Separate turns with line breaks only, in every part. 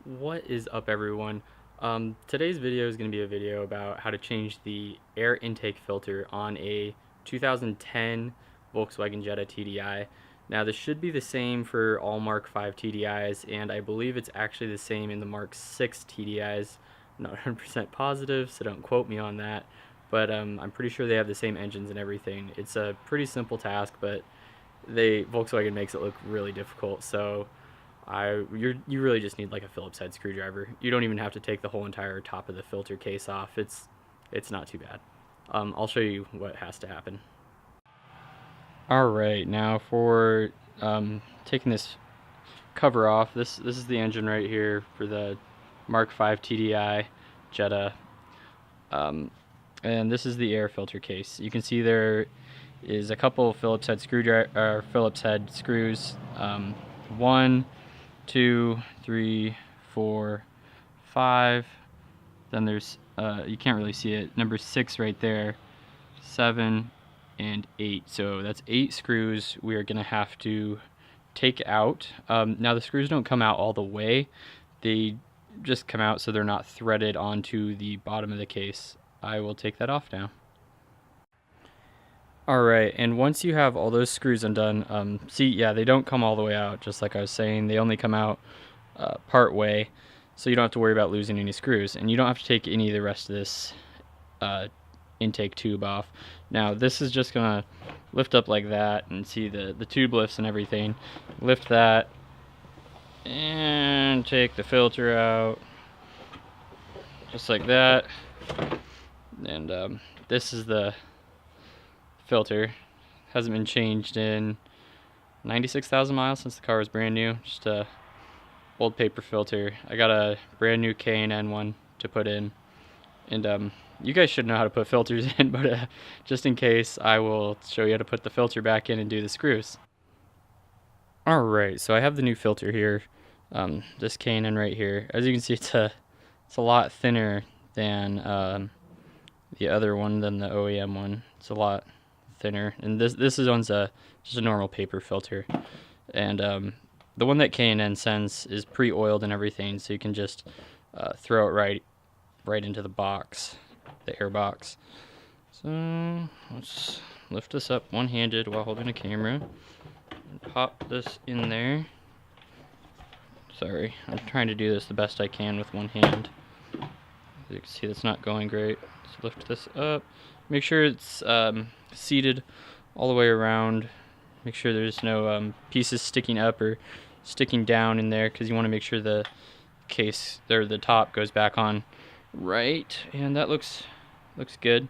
What is up, everyone? Today's video is going to be a video about how to change the air intake filter on a 2010 Volkswagen Jetta TDI. Now, this should be the same for all Mark 5 TDIs, and I believe it's actually the same in the Mark 6 TDIs. I'm not 100% positive, so don't quote me on that, but I'm pretty sure they have the same engines and everything. It's a pretty simple task, but Volkswagen makes it look really difficult, so you really just need like a Phillips head screwdriver. You don't even have to take the whole entire top of the filter case off. It's not too bad. I'll show you what has to happen. Alright, now for taking this cover off, this is the engine right here for the Mark 5 TDI Jetta. And this is the air filter case. You can see there is a couple of Phillips head screws. 1, 2, 3, 4, 5. Then there's you can't really see it, number 6 right there, 7 and 8. So that's 8 screws we are gonna have to take out. Now the screws don't come out all the way, they just come out so they're not threaded onto the bottom of the case. I will take that off now. Alright, and once you have all those screws undone, see, yeah, they don't come all the way out, just like I was saying. They only come out part way, so you don't have to worry about losing any screws, and you don't have to take any of the rest of this intake tube off. Now, this is just going to lift up like that, and see the tube lifts and everything. Lift that, and take the filter out, just like that. And this is the filter. Hasn't been changed in 96,000 miles since the car was brand new. Just a old paper filter. I got a brand new K&N one to put in, and you guys should know how to put filters in, but just in case, I will show you how to put the filter back in and do the screws. Alright, so I have the new filter here, this K&N right here. As you can see, it's a lot thinner than the other one, than the OEM one. It's a lot thinner, and this one's just a normal paper filter, and the one that K&N sends is pre-oiled and everything, so you can just throw it right into the box, the air box. So let's lift this up one-handed while holding a camera and pop this in there. Sorry, I'm trying to do this the best I can with one hand. As you can see, that's not going great. Let's lift this up. Make sure it's seated all the way around. Make sure there's no pieces sticking up or sticking down in there, because you want to make sure the case or the top goes back on right. And that looks good.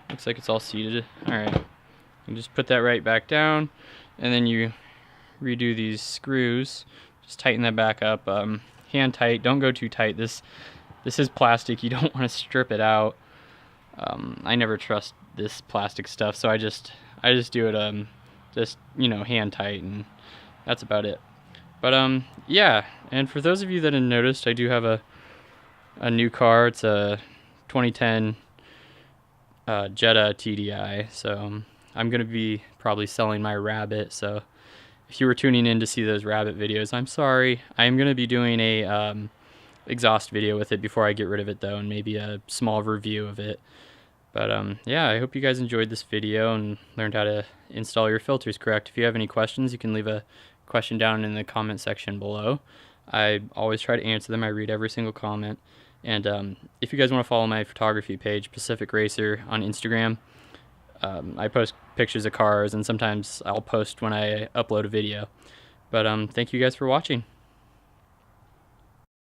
Looks like it's all seated. Alright, you just put that right back down, and then you redo these screws. Just tighten that back up, hand tight. Don't go too tight. This is plastic. You don't want to strip it out. I never trust this plastic stuff, so I just do it just, you know, hand tight, and that's about it. But yeah, and for those of you that have noticed, I do have a new car. It's a 2010 Jetta TDI, so I'm gonna be probably selling my Rabbit. So if you were tuning in to see those Rabbit videos, I'm sorry. I'm gonna be doing a exhaust video with it before I get rid of it, though, and maybe a small review of it. But yeah, I hope you guys enjoyed this video and learned how to install your filters correct. If you have any questions, you can leave a question down in the comment section below. I always try to answer them. I read every single comment. And if you guys want to follow my photography page, Pacific Racer, on Instagram, I post pictures of cars, and sometimes I'll post when I upload a video. But thank you guys for watching.